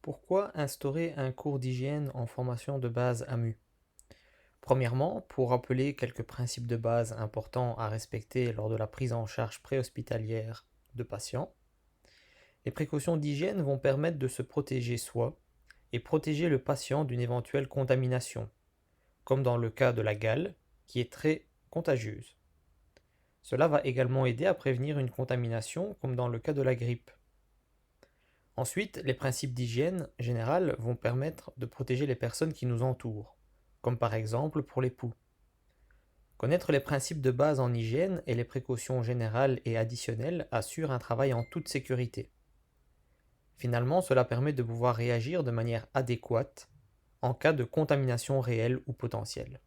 Pourquoi instaurer un cours d'hygiène en formation de base AMU? Premièrement, pour rappeler quelques principes de base importants à respecter lors de la prise en charge préhospitalière de patients. Les précautions d'hygiène vont permettre de se protéger soi et protéger le patient d'une éventuelle contamination, comme dans le cas de la gale, qui est très contagieuse. Cela va également aider à prévenir une contamination, comme dans le cas de la grippe. Ensuite, les principes d'hygiène générale vont permettre de protéger les personnes qui nous entourent, comme par exemple pour les poux. Connaître les principes de base en hygiène et les précautions générales et additionnelles assure un travail en toute sécurité. Finalement, cela permet de pouvoir réagir de manière adéquate en cas de contamination réelle ou potentielle.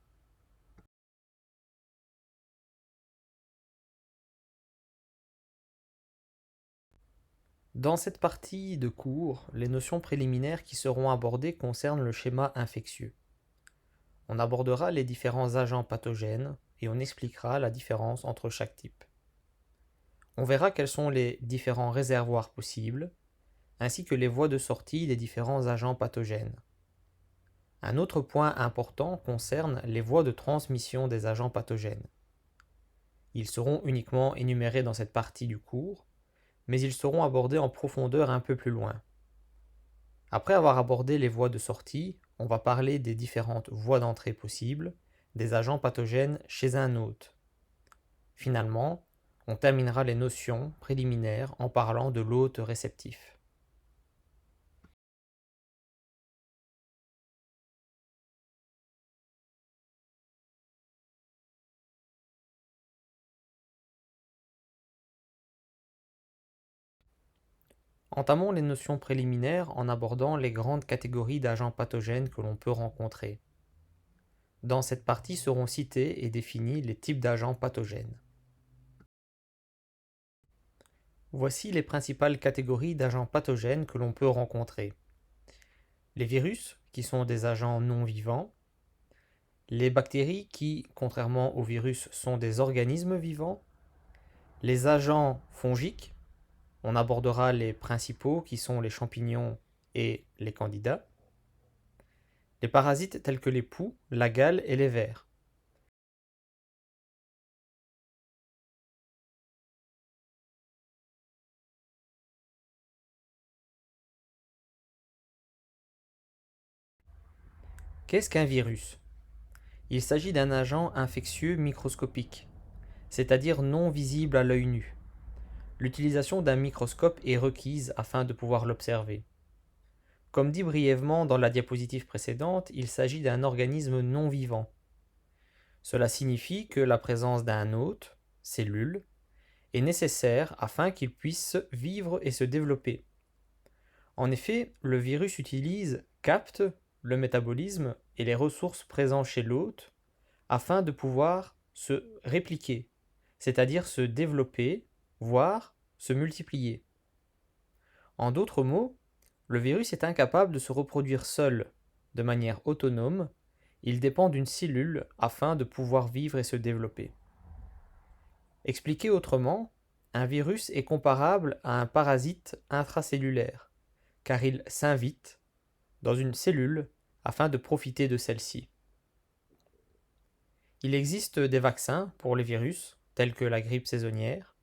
Dans cette partie de cours, les notions préliminaires qui seront abordées concernent le schéma infectieux. On abordera les différents agents pathogènes et on expliquera la différence entre chaque type. On verra quels sont les différents réservoirs possibles, ainsi que les voies de sortie des différents agents pathogènes. Un autre point important concerne les voies de transmission des agents pathogènes. Ils seront uniquement énumérés dans cette partie du cours, mais ils seront abordés en profondeur un peu plus loin. Après avoir abordé les voies de sortie, on va parler des différentes voies d'entrée possibles des agents pathogènes chez un hôte. Finalement, on terminera les notions préliminaires en parlant de l'hôte réceptif. Entamons les notions préliminaires en abordant les grandes catégories d'agents pathogènes que l'on peut rencontrer. Dans cette partie seront cités et définis les types d'agents pathogènes. Voici les principales catégories d'agents pathogènes que l'on peut rencontrer. Les virus, qui sont des agents non vivants. Les bactéries, qui, contrairement aux virus, sont des organismes vivants. Les agents fongiques, on abordera les principaux qui sont les champignons et les candidats. Les parasites tels que les poux, la gale et les vers. Qu'est-ce qu'un virus? Il s'agit d'un agent infectieux microscopique, c'est-à-dire non visible à l'œil nu. L'utilisation d'un microscope est requise afin de pouvoir l'observer. Comme dit brièvement dans la diapositive précédente, il s'agit d'un organisme non vivant. Cela signifie que la présence d'un hôte, cellule, est nécessaire afin qu'il puisse vivre et se développer. En effet, le virus capte le métabolisme et les ressources présentes chez l'hôte afin de pouvoir se répliquer, c'est-à-dire se développer, voire se multiplier. En d'autres mots, le virus est incapable de se reproduire seul, de manière autonome, il dépend d'une cellule afin de pouvoir vivre et se développer. Expliqué autrement, un virus est comparable à un parasite intracellulaire, car il s'invite dans une cellule afin de profiter de celle-ci. Il existe des vaccins pour les virus, tels que la grippe saisonnière,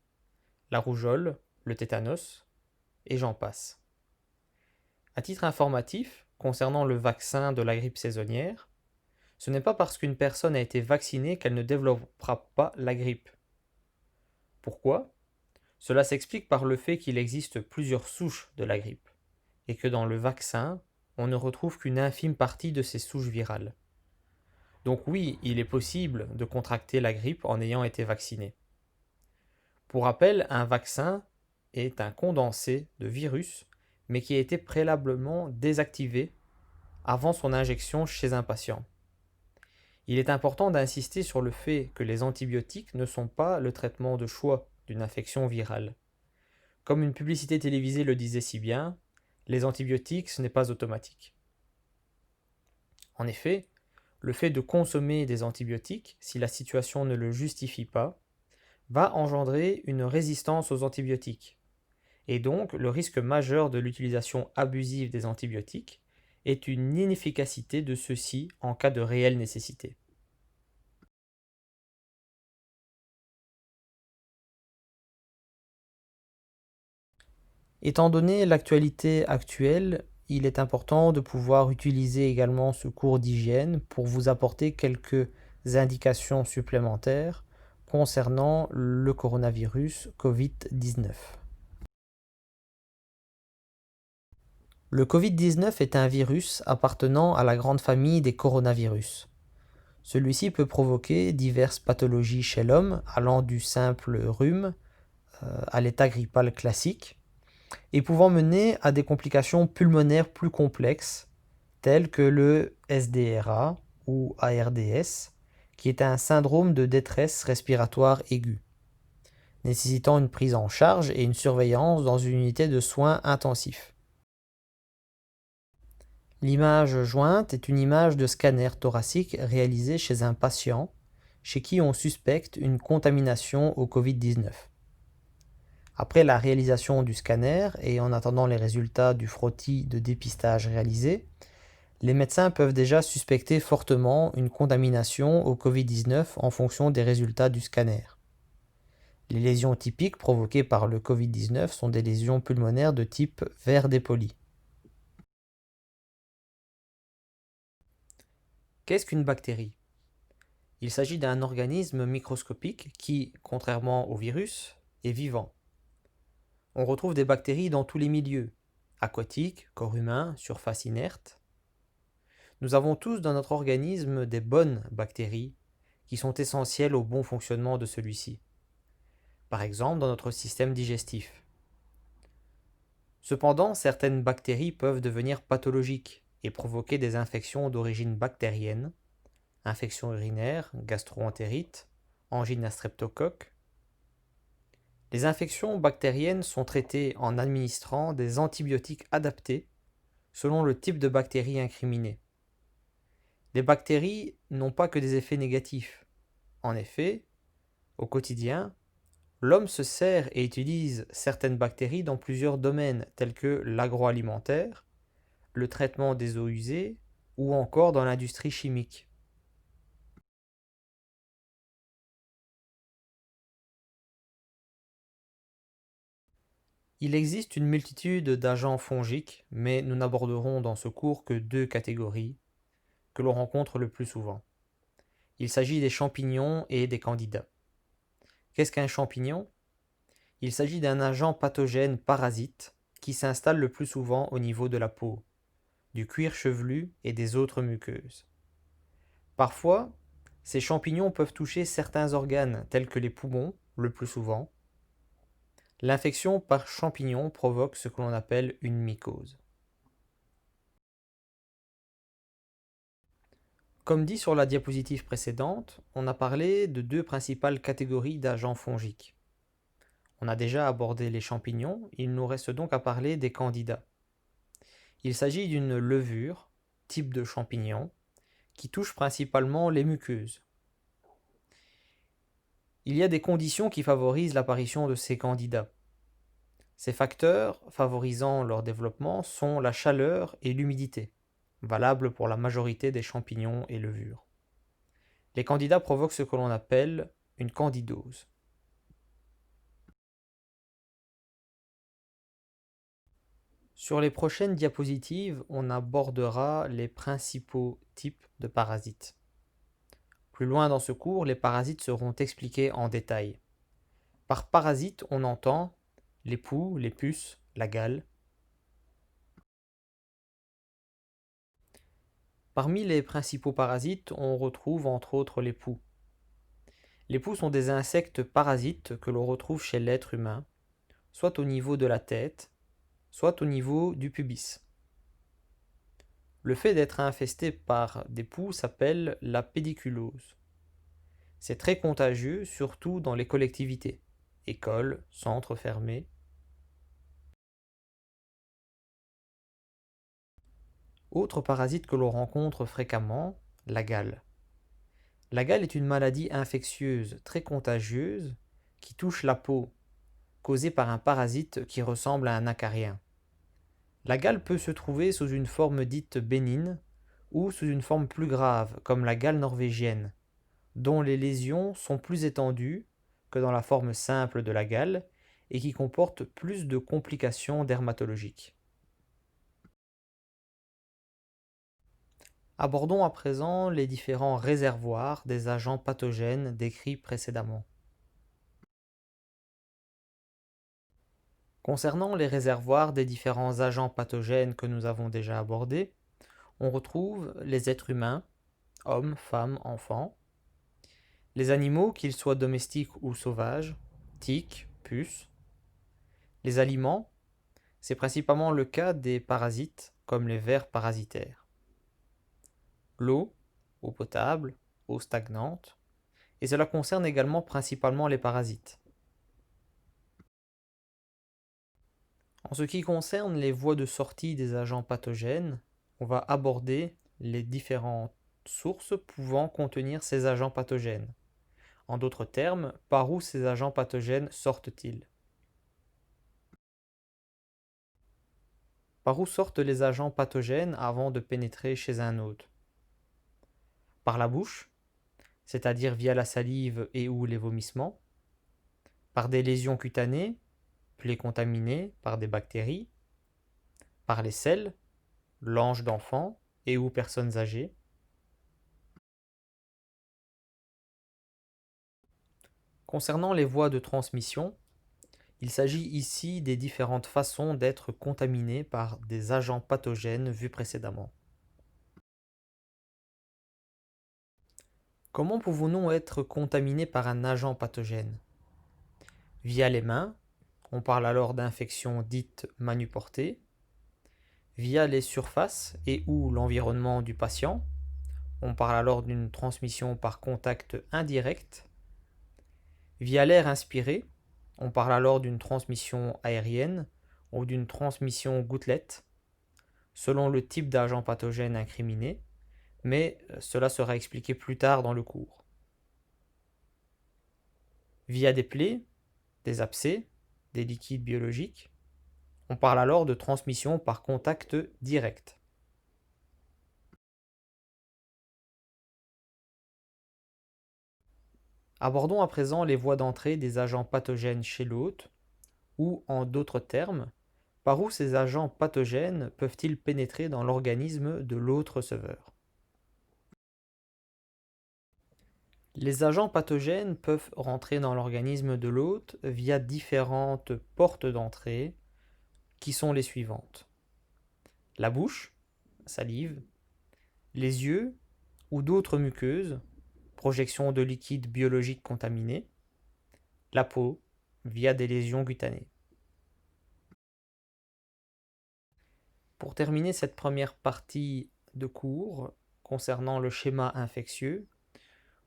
la rougeole, le tétanos, et j'en passe. À titre informatif, concernant le vaccin de la grippe saisonnière, ce n'est pas parce qu'une personne a été vaccinée qu'elle ne développera pas la grippe. Pourquoi? Cela s'explique par le fait qu'il existe plusieurs souches de la grippe, et que dans le vaccin, on ne retrouve qu'une infime partie de ces souches virales. Donc oui, il est possible de contracter la grippe en ayant été vacciné. Pour rappel, un vaccin est un condensé de virus, mais qui a été préalablement désactivé avant son injection chez un patient. Il est important d'insister sur le fait que les antibiotiques ne sont pas le traitement de choix d'une infection virale. Comme une publicité télévisée le disait si bien, les antibiotiques, ce n'est pas automatique. En effet, le fait de consommer des antibiotiques, si la situation ne le justifie pas, va engendrer une résistance aux antibiotiques. Et donc, le risque majeur de l'utilisation abusive des antibiotiques est une inefficacité de ceux-ci en cas de réelle nécessité. Étant donné l'actualité actuelle, il est important de pouvoir utiliser également ce cours d'hygiène pour vous apporter quelques indications supplémentaires concernant le coronavirus Covid-19. Le Covid-19 est un virus appartenant à la grande famille des coronavirus. Celui-ci peut provoquer diverses pathologies chez l'homme, allant du simple rhume à l'état grippal classique, et pouvant mener à des complications pulmonaires plus complexes, telles que le SDRA ou ARDS, qui est un syndrome de détresse respiratoire aiguë, nécessitant une prise en charge et une surveillance dans une unité de soins intensifs. L'image jointe est une image de scanner thoracique réalisée chez un patient chez qui on suspecte une contamination au Covid-19. Après la réalisation du scanner et en attendant les résultats du frottis de dépistage réalisé, les médecins peuvent déjà suspecter fortement une contamination au Covid-19 en fonction des résultats du scanner. Les lésions typiques provoquées par le Covid-19 sont des lésions pulmonaires de type verre dépoli. Qu'est-ce qu'une bactérie? Il s'agit d'un organisme microscopique qui, contrairement au virus, est vivant. On retrouve des bactéries dans tous les milieux, aquatiques, corps humain, surface inerte. Nous avons tous dans notre organisme des bonnes bactéries qui sont essentielles au bon fonctionnement de celui-ci. Par exemple, dans notre système digestif. Cependant, certaines bactéries peuvent devenir pathologiques et provoquer des infections d'origine bactérienne, infections urinaires, gastro-entérite, angine à streptocoque. Les infections bactériennes sont traitées en administrant des antibiotiques adaptés selon le type de bactérie incriminée. Les bactéries n'ont pas que des effets négatifs. En effet, au quotidien, l'homme se sert et utilise certaines bactéries dans plusieurs domaines tels que l'agroalimentaire, le traitement des eaux usées ou encore dans l'industrie chimique. Il existe une multitude d'agents fongiques, mais nous n'aborderons dans ce cours que deux catégories que l'on rencontre le plus souvent. Il s'agit des champignons et des candidats. Qu'est-ce qu'un champignon? Il s'agit d'un agent pathogène parasite qui s'installe le plus souvent au niveau de la peau, du cuir chevelu et des autres muqueuses. Parfois, ces champignons peuvent toucher certains organes tels que les poumons, le plus souvent. L'infection par champignon provoque ce que l'on appelle une mycose. Comme dit sur la diapositive précédente, on a parlé de deux principales catégories d'agents fongiques. On a déjà abordé les champignons, il nous reste donc à parler des candidats. Il s'agit d'une levure, type de champignon, qui touche principalement les muqueuses. Il y a des conditions qui favorisent l'apparition de ces candidats. Ces facteurs favorisant leur développement sont la chaleur et l'humidité, valables pour la majorité des champignons et levures. Les candidats provoquent ce que l'on appelle une candidose. Sur les prochaines diapositives, on abordera les principaux types de parasites. Plus loin dans ce cours, les parasites seront expliqués en détail. Par parasite, on entend les poux, les puces, la gale. Parmi les principaux parasites, on retrouve entre autres les poux. Les poux sont des insectes parasites que l'on retrouve chez l'être humain, soit au niveau de la tête, soit au niveau du pubis. Le fait d'être infesté par des poux s'appelle la pédiculose. C'est très contagieux, surtout dans les collectivités, écoles, centres fermés. Autre parasite que l'on rencontre fréquemment, la gale. La gale est une maladie infectieuse très contagieuse qui touche la peau, causée par un parasite qui ressemble à un acarien. La gale peut se trouver sous une forme dite bénigne ou sous une forme plus grave, comme la gale norvégienne, dont les lésions sont plus étendues que dans la forme simple de la gale et qui comporte plus de complications dermatologiques. Abordons à présent les différents réservoirs des agents pathogènes décrits précédemment. Concernant les réservoirs des différents agents pathogènes que nous avons déjà abordés, on retrouve les êtres humains, hommes, femmes, enfants, les animaux, qu'ils soient domestiques ou sauvages, tiques, puces, les aliments, c'est principalement le cas des parasites, comme les vers parasitaires, l'eau, eau potable, eau stagnante, et cela concerne également principalement les parasites. En ce qui concerne les voies de sortie des agents pathogènes, on va aborder les différentes sources pouvant contenir ces agents pathogènes. En d'autres termes, par où ces agents pathogènes sortent-ils? Par où sortent les agents pathogènes avant de pénétrer chez un hôte? Par la bouche, c'est-à-dire via la salive et ou les vomissements, par des lésions cutanées, plaies contaminées par des bactéries, par les selles, langes d'enfants et ou personnes âgées, concernant les voies de transmission, il s'agit ici des différentes façons d'être contaminé par des agents pathogènes vus précédemment. Comment pouvons-nous être contaminés par un agent pathogène? Via les mains, on parle alors d'infection dite manuportée, via les surfaces et ou l'environnement du patient, on parle alors d'une transmission par contact indirect, via l'air inspiré, on parle alors d'une transmission aérienne ou d'une transmission gouttelette, selon le type d'agent pathogène incriminé, mais cela sera expliqué plus tard dans le cours. Via des plaies, des abcès, des liquides biologiques, on parle alors de transmission par contact direct. Abordons à présent les voies d'entrée des agents pathogènes chez l'hôte, ou en d'autres termes, par où ces agents pathogènes peuvent-ils pénétrer dans l'organisme de l'hôte receveur? Les agents pathogènes peuvent rentrer dans l'organisme de l'hôte via différentes portes d'entrée qui sont les suivantes. La bouche, salive, les yeux ou d'autres muqueuses, projection de liquides biologiques contaminés, la peau via des lésions cutanées. Pour terminer cette première partie de cours concernant le schéma infectieux,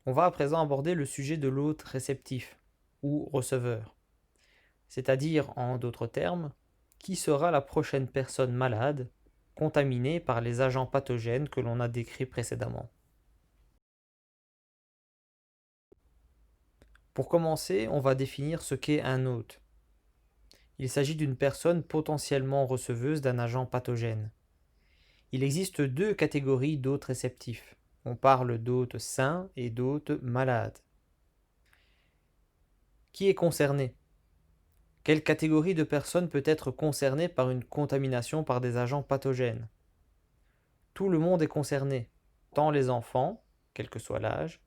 on va à présent aborder le sujet de l'hôte réceptif ou receveur, c'est-à-dire en d'autres termes, qui sera la prochaine personne malade contaminée par les agents pathogènes que l'on a décrits précédemment. Pour commencer, on va définir ce qu'est un hôte. Il s'agit d'une personne potentiellement receveuse d'un agent pathogène. Il existe deux catégories d'hôtes réceptifs. On parle d'hôtes sains et d'hôtes malades. Qui est concerné? Quelle catégorie de personnes peut être concernée par une contamination par des agents pathogènes? Tout le monde est concerné, tant les enfants, quel que soit l'âge,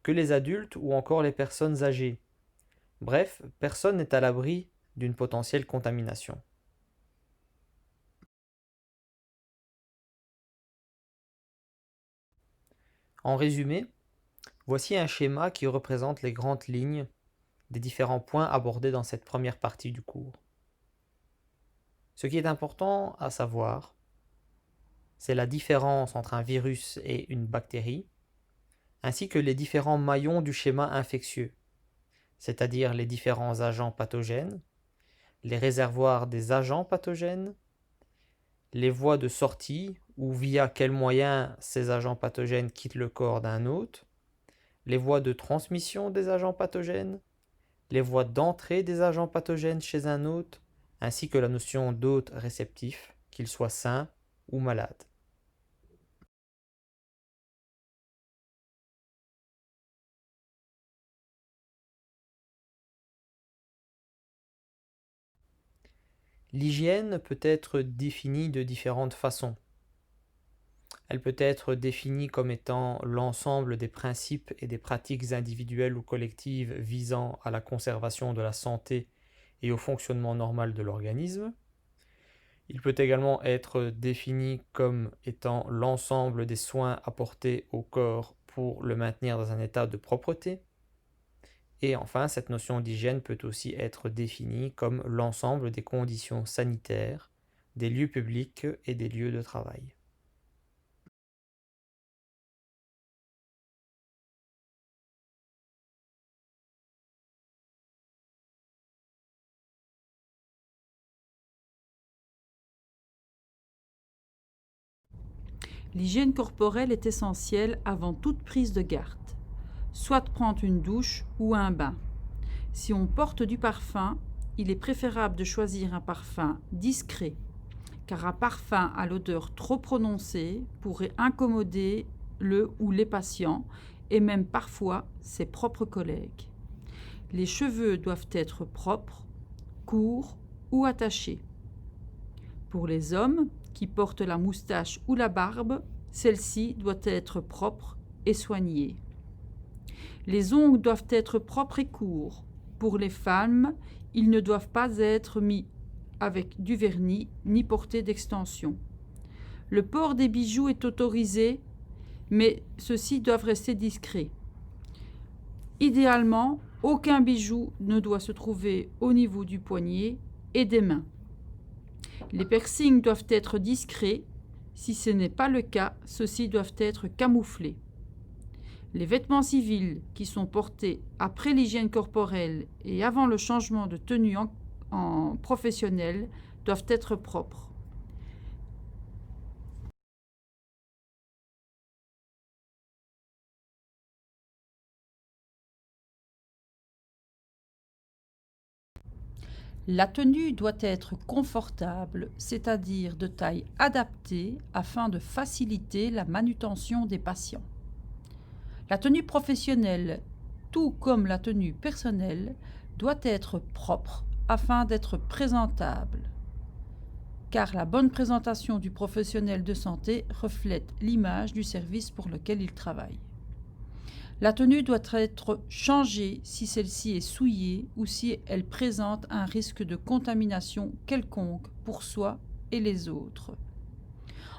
que les adultes ou encore les personnes âgées. Bref, personne n'est à l'abri d'une potentielle contamination. En résumé, voici un schéma qui représente les grandes lignes des différents points abordés dans cette première partie du cours. Ce qui est important à savoir, c'est la différence entre un virus et une bactérie, ainsi que les différents maillons du schéma infectieux, c'est-à-dire les différents agents pathogènes, les réservoirs des agents pathogènes, les voies de sortie ou via quels moyens ces agents pathogènes quittent le corps d'un hôte, les voies de transmission des agents pathogènes, les voies d'entrée des agents pathogènes chez un hôte, ainsi que la notion d'hôte réceptif, qu'il soit sain ou malade. L'hygiène peut être définie de différentes façons. Elle peut être définie comme étant l'ensemble des principes et des pratiques individuelles ou collectives visant à la conservation de la santé et au fonctionnement normal de l'organisme. Il peut également être défini comme étant l'ensemble des soins apportés au corps pour le maintenir dans un état de propreté. Et enfin, cette notion d'hygiène peut aussi être définie comme l'ensemble des conditions sanitaires, des lieux publics et des lieux de travail. L'hygiène corporelle est essentielle avant toute prise de garde, soit prendre une douche ou un bain. Si on porte du parfum, il est préférable de choisir un parfum discret, car un parfum à l'odeur trop prononcée pourrait incommoder le ou les patients et même parfois ses propres collègues. Les cheveux doivent être propres, courts ou attachés. Pour les hommes qui portent la moustache ou la barbe, celle-ci doit être propre et soignée. Les ongles doivent être propres et courts. Pour les femmes, ils ne doivent pas être mis avec du vernis ni portés d'extension. Le port des bijoux est autorisé, mais ceux-ci doivent rester discrets. Idéalement, aucun bijou ne doit se trouver au niveau du poignet et des mains. Les piercings doivent être discrets. Si ce n'est pas le cas, ceux-ci doivent être camouflés. Les vêtements civils qui sont portés après l'hygiène corporelle et avant le changement de tenue en professionnel doivent être propres. La tenue doit être confortable, c'est-à-dire de taille adaptée afin de faciliter la manutention des patients. La tenue professionnelle, tout comme la tenue personnelle, doit être propre afin d'être présentable, car la bonne présentation du professionnel de santé reflète l'image du service pour lequel il travaille. La tenue doit être changée si celle-ci est souillée ou si elle présente un risque de contamination quelconque pour soi et les autres.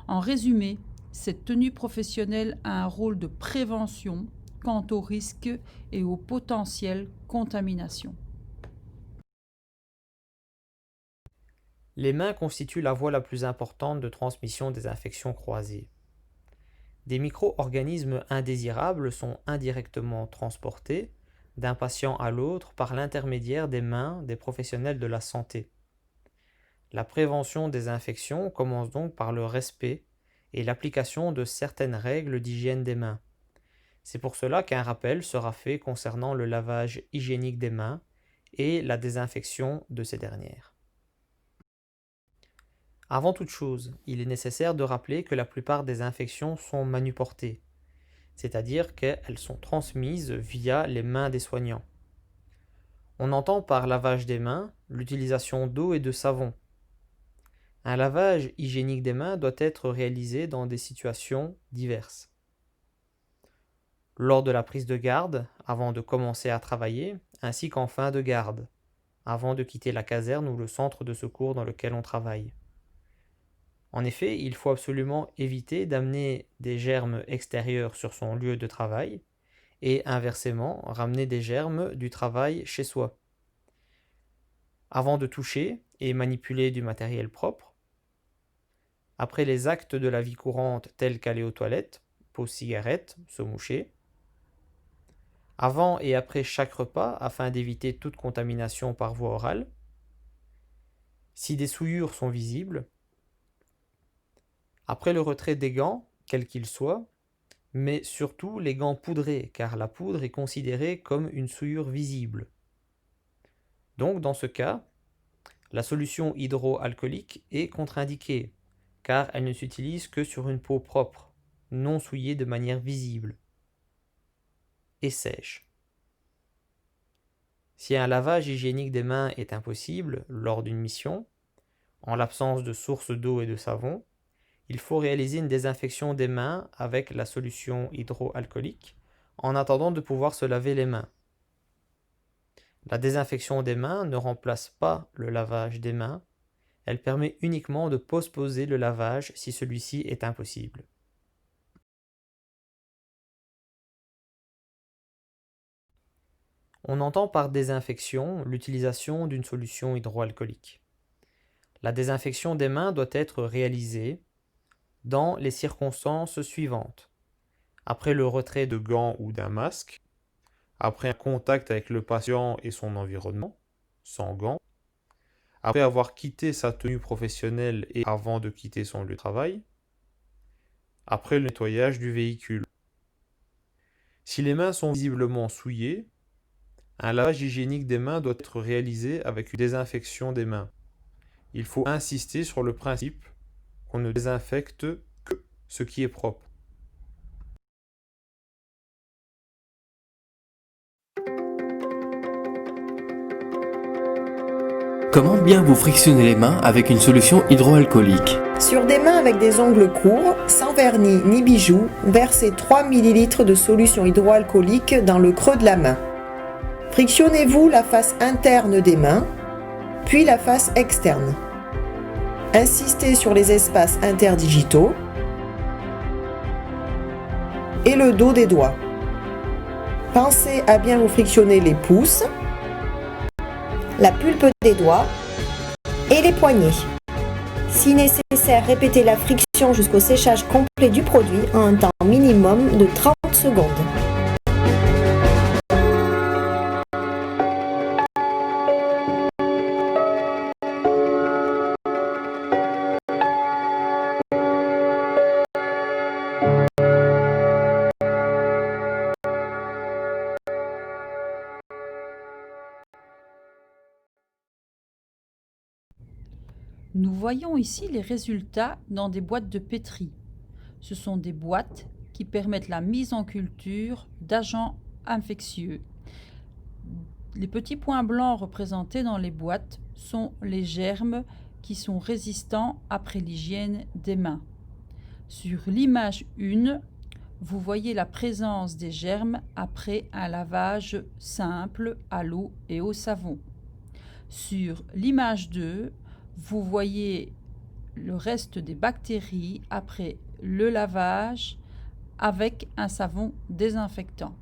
En résumé, cette tenue professionnelle a un rôle de prévention quant aux risques et aux potentielles contaminations. Les mains constituent la voie la plus importante de transmission des infections croisées. Des micro-organismes indésirables sont indirectement transportés d'un patient à l'autre par l'intermédiaire des mains des professionnels de la santé. La prévention des infections commence donc par le respect et l'application de certaines règles d'hygiène des mains. C'est pour cela qu'un rappel sera fait concernant le lavage hygiénique des mains et la désinfection de ces dernières. Avant toute chose, il est nécessaire de rappeler que la plupart des infections sont manuportées, c'est-à-dire qu'elles sont transmises via les mains des soignants. On entend par lavage des mains l'utilisation d'eau et de savon. Un lavage hygiénique des mains doit être réalisé dans des situations diverses. Lors de la prise de garde, avant de commencer à travailler, ainsi qu'en fin de garde, avant de quitter la caserne ou le centre de secours dans lequel on travaille. En effet, il faut absolument éviter d'amener des germes extérieurs sur son lieu de travail et inversement ramener des germes du travail chez soi. Avant de toucher et manipuler du matériel propre, après les actes de la vie courante tels qu'aller aux toilettes, pause cigarette, se moucher, avant et après chaque repas afin d'éviter toute contamination par voie orale, si des souillures sont visibles, après le retrait des gants, quels qu'ils soient, mais surtout les gants poudrés, car la poudre est considérée comme une souillure visible. Donc dans ce cas, la solution hydroalcoolique est contre-indiquée, car elle ne s'utilise que sur une peau propre, non souillée de manière visible et sèche. Si un lavage hygiénique des mains est impossible lors d'une mission, en l'absence de source d'eau et de savon, il faut réaliser une désinfection des mains avec la solution hydroalcoolique en attendant de pouvoir se laver les mains. La désinfection des mains ne remplace pas le lavage des mains, elle permet uniquement de postposer le lavage si celui-ci est impossible. On entend par désinfection l'utilisation d'une solution hydroalcoolique. La désinfection des mains doit être réalisée dans les circonstances suivantes. Après le retrait de gants ou d'un masque, après un contact avec le patient et son environnement, sans gants, après avoir quitté sa tenue professionnelle et avant de quitter son lieu de travail, après le nettoyage du véhicule. Si les mains sont visiblement souillées, un lavage hygiénique des mains doit être réalisé avec une désinfection des mains. Il faut insister sur le principe qu'on ne désinfecte que ce qui est propre. Comment bien vous frictionner les mains avec une solution hydroalcoolique? Sur des mains avec des ongles courts, sans vernis ni bijoux, versez 3 ml de solution hydroalcoolique dans le creux de la main. Frictionnez-vous la face interne des mains, puis la face externe. Insistez sur les espaces interdigitaux et le dos des doigts. Pensez à bien vous frictionner les pouces, la pulpe des doigts et les poignets. Si nécessaire, répétez la friction jusqu'au séchage complet du produit en un temps minimum de 30 secondes. Nous voyons ici les résultats dans des boîtes de pétri. Ce sont des boîtes qui permettent la mise en culture d'agents infectieux. Les petits points blancs représentés dans les boîtes sont les germes qui sont résistants après l'hygiène des mains. Sur l'image 1, vous voyez la présence des germes après un lavage simple à l'eau et au savon. Sur l'image 2, vous voyez le reste des bactéries après le lavage avec un savon désinfectant.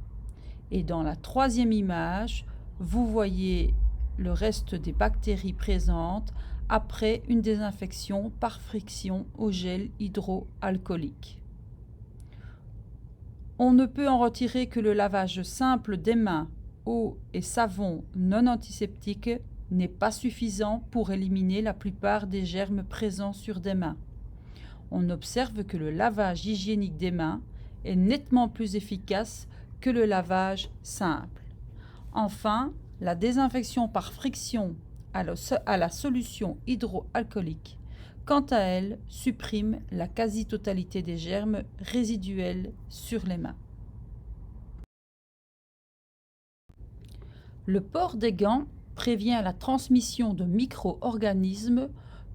Et dans la troisième image, vous voyez le reste des bactéries présentes après une désinfection par friction au gel hydroalcoolique. On ne peut en retirer que le lavage simple des mains, eau et savon non antiseptique n'est pas suffisant pour éliminer la plupart des germes présents sur des mains. On observe que le lavage hygiénique des mains est nettement plus efficace que le lavage simple. Enfin, la désinfection par friction à la solution hydroalcoolique, quant à elle, supprime la quasi-totalité des germes résiduels sur les mains. Le port des gants prévient la transmission de micro-organismes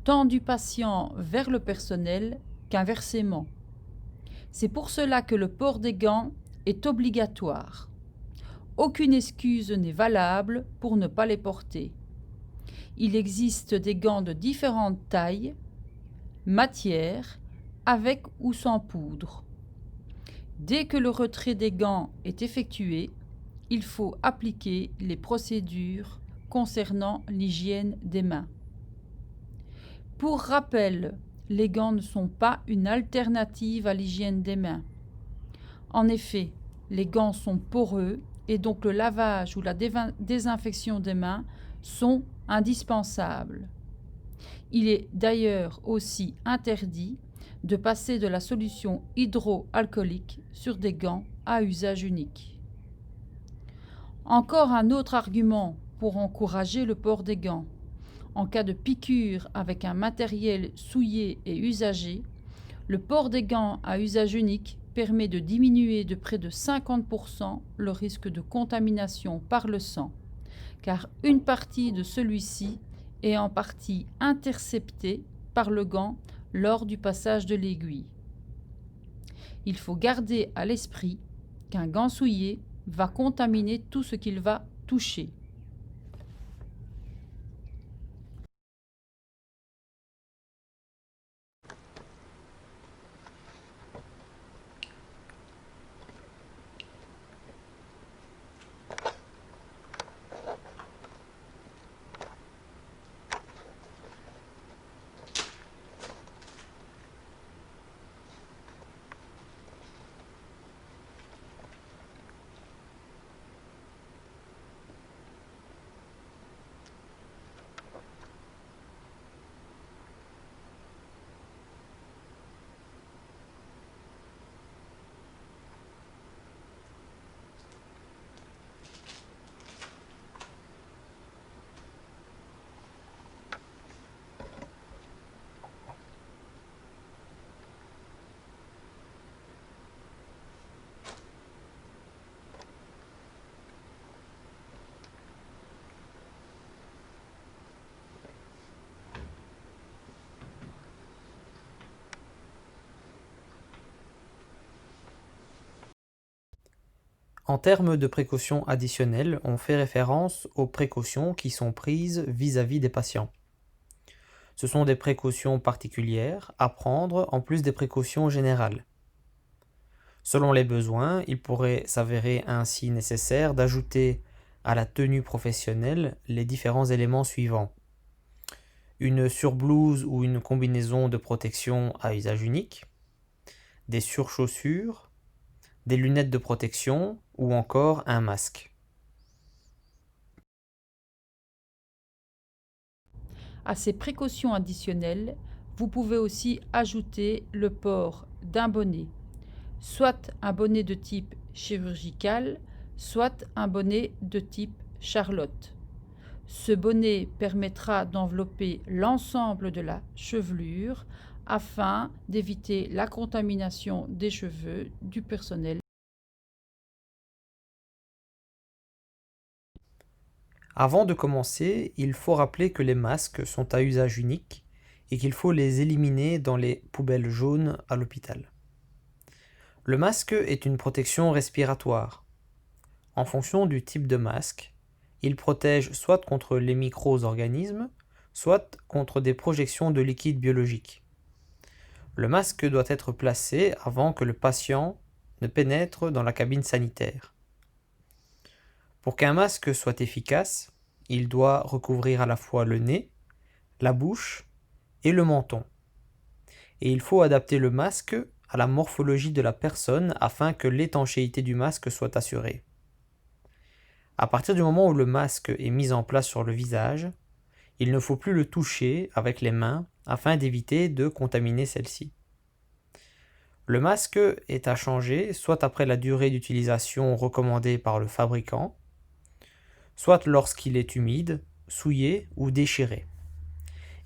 tant du patient vers le personnel qu'inversement. C'est pour cela que le port des gants est obligatoire. Aucune excuse n'est valable pour ne pas les porter. Il existe des gants de différentes tailles, matières, avec ou sans poudre. Dès que le retrait des gants est effectué, il faut appliquer les procédures concernant l'hygiène des mains. Pour rappel, les gants ne sont pas une alternative à l'hygiène des mains. En effet, les gants sont poreux et donc le lavage ou la désinfection des mains sont indispensables. Il est d'ailleurs aussi interdit de passer de la solution hydroalcoolique sur des gants à usage unique. Encore un autre argument pour encourager le port des gants. En cas de piqûre avec un matériel souillé et usagé, le port des gants à usage unique permet de diminuer de près de 50% le risque de contamination par le sang, car une partie de celui-ci est en partie interceptée par le gant lors du passage de l'aiguille. Il faut garder à l'esprit qu'un gant souillé va contaminer tout ce qu'il va toucher. En termes de précautions additionnelles, on fait référence aux précautions qui sont prises vis-à-vis des patients. Ce sont des précautions particulières à prendre en plus des précautions générales. Selon les besoins, il pourrait s'avérer ainsi nécessaire d'ajouter à la tenue professionnelle les différents éléments suivants. Une surblouse ou une combinaison de protection à usage unique, des surchaussures, des lunettes de protection ou encore un masque. À ces précautions additionnelles, vous pouvez aussi ajouter le port d'un bonnet, soit un bonnet de type chirurgical, soit un bonnet de type Charlotte. Ce bonnet permettra d'envelopper l'ensemble de la chevelure afin d'éviter la contamination des cheveux du personnel. Avant de commencer, il faut rappeler que les masques sont à usage unique et qu'il faut les éliminer dans les poubelles jaunes à l'hôpital. Le masque est une protection respiratoire. En fonction du type de masque, il protège soit contre les micro-organismes, soit contre des projections de liquide biologique. Le masque doit être placé avant que le patient ne pénètre dans la cabine sanitaire. Pour qu'un masque soit efficace, il doit recouvrir à la fois le nez, la bouche et le menton. Et il faut adapter le masque à la morphologie de la personne afin que l'étanchéité du masque soit assurée. À partir du moment où le masque est mis en place sur le visage, il ne faut plus le toucher avec les mains afin d'éviter de contaminer celle-ci. Le masque est à changer soit après la durée d'utilisation recommandée par le fabricant, soit lorsqu'il est humide, souillé ou déchiré.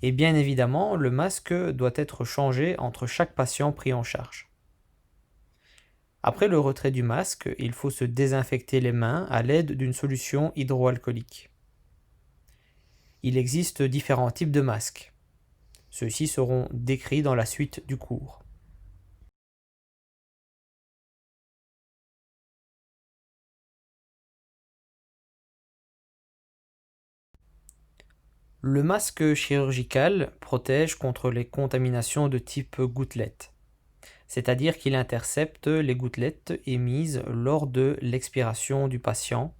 Et bien évidemment, le masque doit être changé entre chaque patient pris en charge. Après le retrait du masque, il faut se désinfecter les mains à l'aide d'une solution hydroalcoolique. Il existe différents types de masques. Ceux-ci seront décrits dans la suite du cours. Le masque chirurgical protège contre les contaminations de type gouttelette, c'est-à-dire qu'il intercepte les gouttelettes émises lors de l'expiration du patient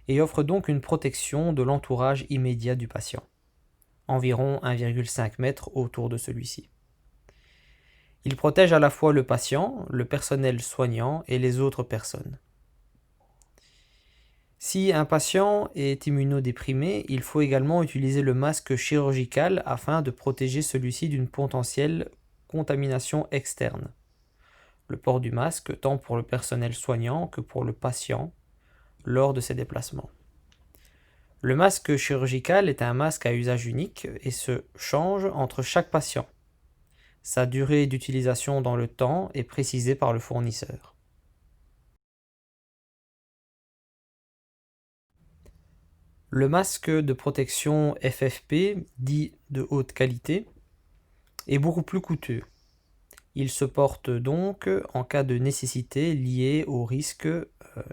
et offre donc une protection de l'entourage immédiat du patient, environ 1,5 m autour de celui-ci. Il protège à la fois le patient, le personnel soignant et les autres personnes. Si un patient est immunodéprimé, il faut également utiliser le masque chirurgical afin de protéger celui-ci d'une potentielle contamination externe. Le port du masque tant pour le personnel soignant que pour le patient lors de ses déplacements. Le masque chirurgical est un masque à usage unique et se change entre chaque patient. Sa durée d'utilisation dans le temps est précisée par le fournisseur. Le masque de protection FFP, dit de haute qualité, est beaucoup plus coûteux. Il se porte donc en cas de nécessité liée au risque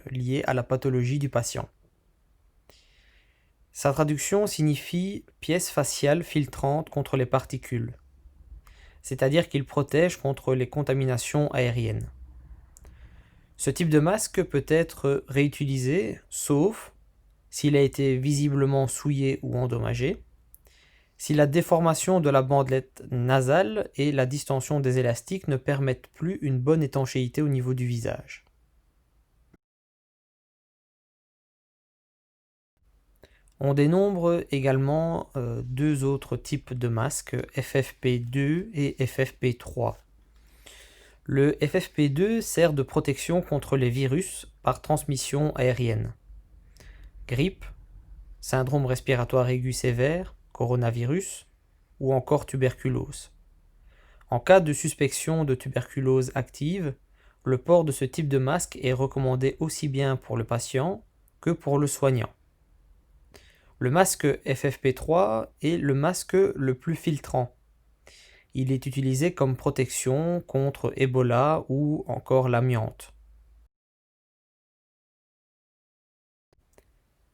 lié à la pathologie du patient. Sa traduction signifie pièce faciale filtrante contre les particules, c'est-à-dire qu'il protège contre les contaminations aériennes. Ce type de masque peut être réutilisé, sauf s'il a été visiblement souillé ou endommagé, si la déformation de la bandelette nasale et la distension des élastiques ne permettent plus une bonne étanchéité au niveau du visage. On dénombre également deux autres types de masques, FFP2 et FFP3. Le FFP2 sert de protection contre les virus par transmission aérienne. Grippe, syndrome respiratoire aigu sévère, coronavirus ou encore tuberculose. En cas de suspicion de tuberculose active, le port de ce type de masque est recommandé aussi bien pour le patient que pour le soignant. Le masque FFP3 est le masque le plus filtrant. Il est utilisé comme protection contre Ebola ou encore l'amiante.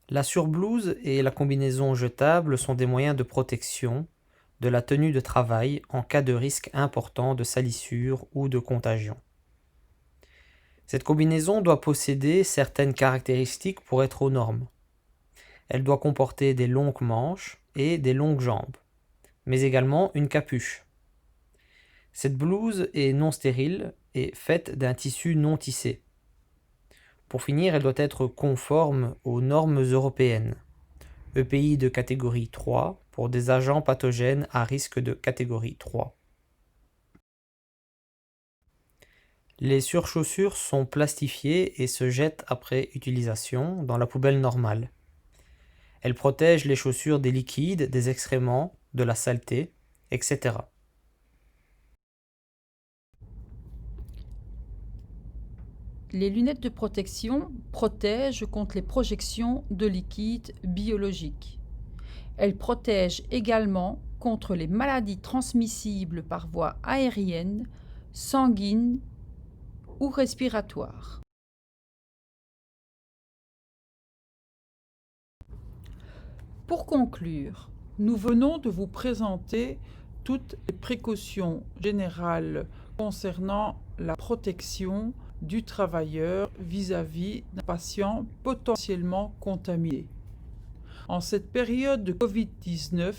La surblouse et la combinaison jetable sont des moyens de protection de la tenue de travail en cas de risque important de salissure ou de contagion. Cette combinaison doit posséder certaines caractéristiques pour être aux normes. Elle doit comporter des longues manches et des longues jambes, mais également une capuche. Cette blouse est non stérile et faite d'un tissu non tissé. Pour finir, elle doit être conforme aux normes européennes. EPI de catégorie 3 pour des agents pathogènes à risque de catégorie 3. Les surchaussures sont plastifiées et se jettent après utilisation dans la poubelle normale. Elles protègent les chaussures des liquides, des excréments, de la saleté, etc. Les lunettes de protection protègent contre les projections de liquides biologiques. Elles protègent également contre les maladies transmissibles par voie aérienne, sanguine ou respiratoire. Pour conclure, nous venons de vous présenter toutes les précautions générales concernant la protection du travailleur vis-à-vis d'un patient potentiellement contaminé. En cette période de Covid-19,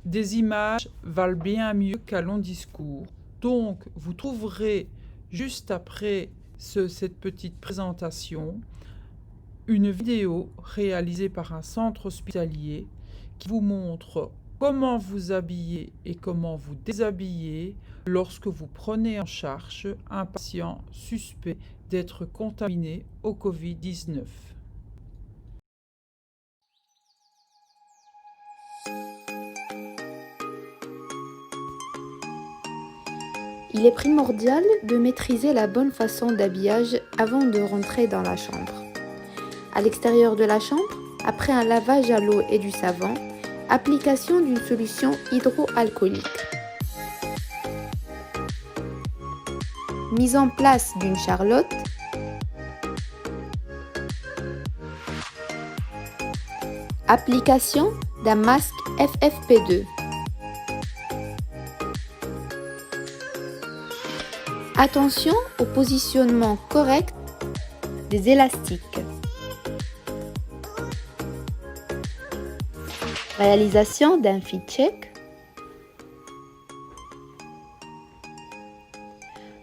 des images valent bien mieux qu'un long discours. Donc, vous trouverez juste après cette petite présentation une vidéo réalisée par un centre hospitalier qui vous montre comment vous habiller et comment vous déshabiller lorsque vous prenez en charge un patient suspect d'être contaminé au Covid-19. Il est primordial de maîtriser la bonne façon d'habillage avant de rentrer dans la chambre. À l'extérieur de la chambre, après un lavage à l'eau et du savon, application d'une solution hydroalcoolique. Mise en place d'une charlotte. Application d'un masque FFP2. Attention au positionnement correct des élastiques. Réalisation d'un fit check.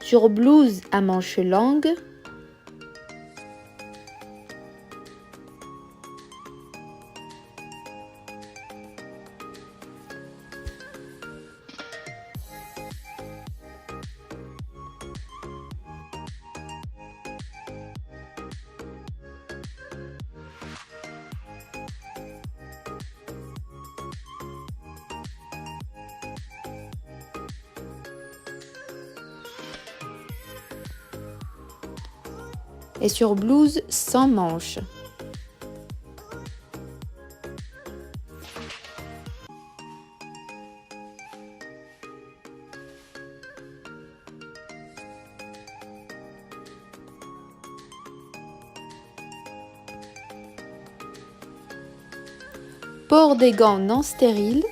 Sur blouse à manches longues. et sur blouse sans manches. Port des gants non stériles.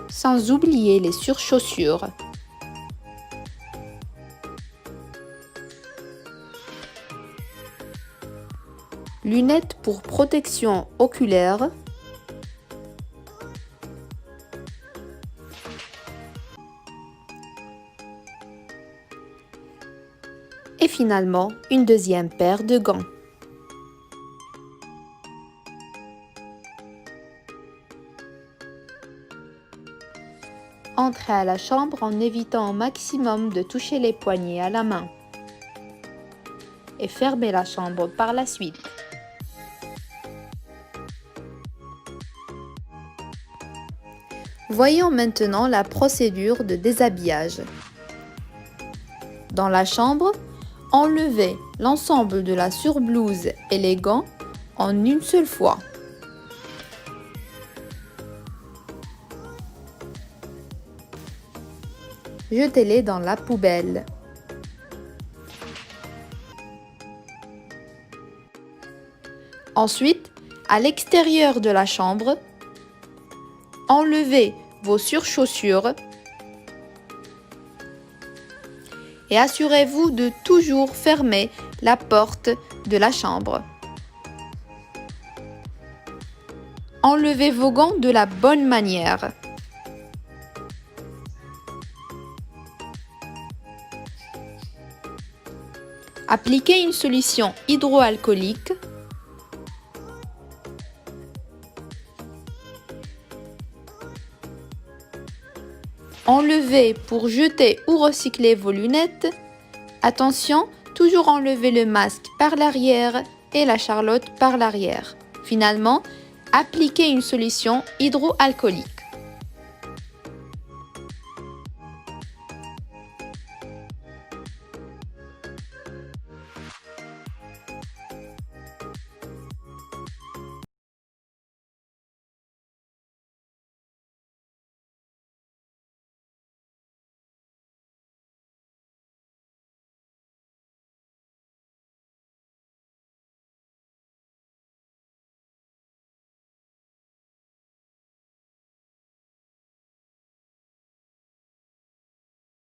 Sans oublier les surchaussures. Lunettes pour protection oculaire. Et finalement, une deuxième paire de gants. Entrez à la chambre en évitant au maximum de toucher les poignets à la main. Et fermez la chambre par la suite. Voyons maintenant la procédure de déshabillage. Dans la chambre, enlevez l'ensemble de la surblouse et les gants en une seule fois. Jetez-les dans la poubelle. Ensuite, à l'extérieur de la chambre, enlevez vos surchaussures et assurez-vous de toujours fermer la porte de la chambre. Enlevez vos gants de la bonne manière. Appliquez une solution hydroalcoolique. Enlevez pour jeter ou recycler vos lunettes. Attention, toujours enlever le masque par l'arrière et la charlotte par l'arrière. Finalement, appliquez une solution hydroalcoolique.